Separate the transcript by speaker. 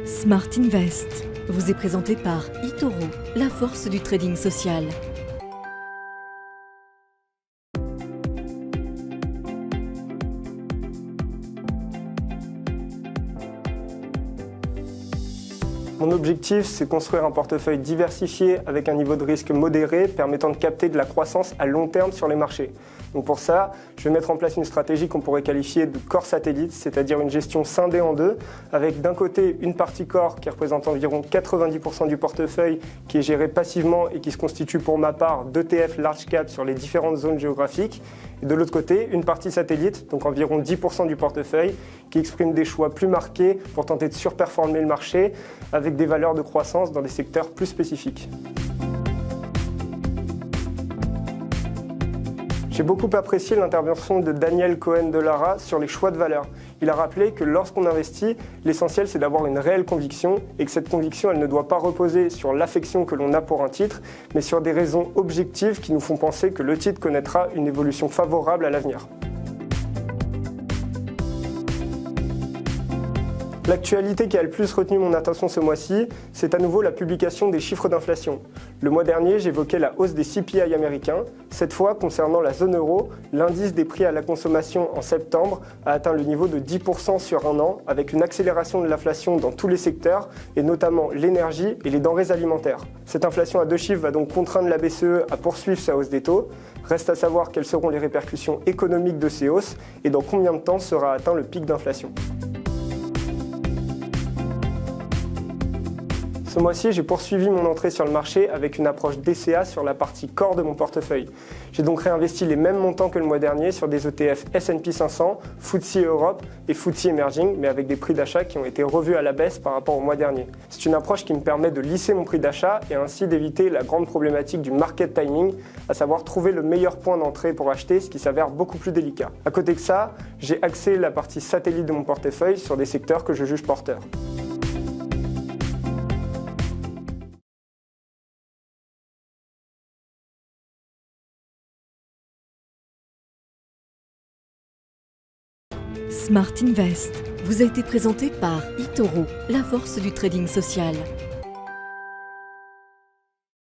Speaker 1: Smart Invest vous est présenté par eToro, la force du trading social.
Speaker 2: Mon objectif, c'est construire un portefeuille diversifié avec un niveau de risque modéré permettant de capter de la croissance à long terme sur les marchés. Donc pour ça, je vais mettre en place une stratégie qu'on pourrait qualifier de core satellite, c'est-à-dire une gestion scindée en deux, avec d'un côté une partie core qui représente environ 90% du portefeuille, qui est gérée passivement et qui se constitue pour ma part d'ETF large cap sur les différentes zones géographiques. Et de l'autre côté, une partie satellite, donc environ 10% du portefeuille, qui exprime des choix plus marqués pour tenter de surperformer le marché avec des valeurs de croissance dans des secteurs plus spécifiques. J'ai beaucoup apprécié l'intervention de Daniel Cohen de Lara sur les choix de valeur. Il a rappelé que lorsqu'on investit, l'essentiel c'est d'avoir une réelle conviction et que cette conviction elle ne doit pas reposer sur l'affection que l'on a pour un titre, mais sur des raisons objectives qui nous font penser que le titre connaîtra une évolution favorable à l'avenir. L'actualité qui a le plus retenu mon attention ce mois-ci, c'est à nouveau la publication des chiffres d'inflation. Le mois dernier, j'évoquais la hausse des CPI américains. Cette fois, concernant la zone euro, l'indice des prix à la consommation en septembre a atteint le niveau de 10% sur un an, avec une accélération de l'inflation dans tous les secteurs, et notamment l'énergie et les denrées alimentaires. Cette inflation à deux chiffres va donc contraindre la BCE à poursuivre sa hausse des taux. Reste à savoir quelles seront les répercussions économiques de ces hausses et dans combien de temps sera atteint le pic d'inflation. Ce mois-ci, j'ai poursuivi mon entrée sur le marché avec une approche DCA sur la partie core de mon portefeuille. J'ai donc réinvesti les mêmes montants que le mois dernier sur des ETF S&P 500, FTSE Europe et FTSE Emerging, mais avec des prix d'achat qui ont été revus à la baisse par rapport au mois dernier. C'est une approche qui me permet de lisser mon prix d'achat et ainsi d'éviter la grande problématique du market timing, à savoir trouver le meilleur point d'entrée pour acheter, ce qui s'avère beaucoup plus délicat. À côté de ça, j'ai axé la partie satellite de mon portefeuille sur des secteurs que je juge porteurs.
Speaker 1: Smart Invest vous a été présenté par eToro, la force du trading social.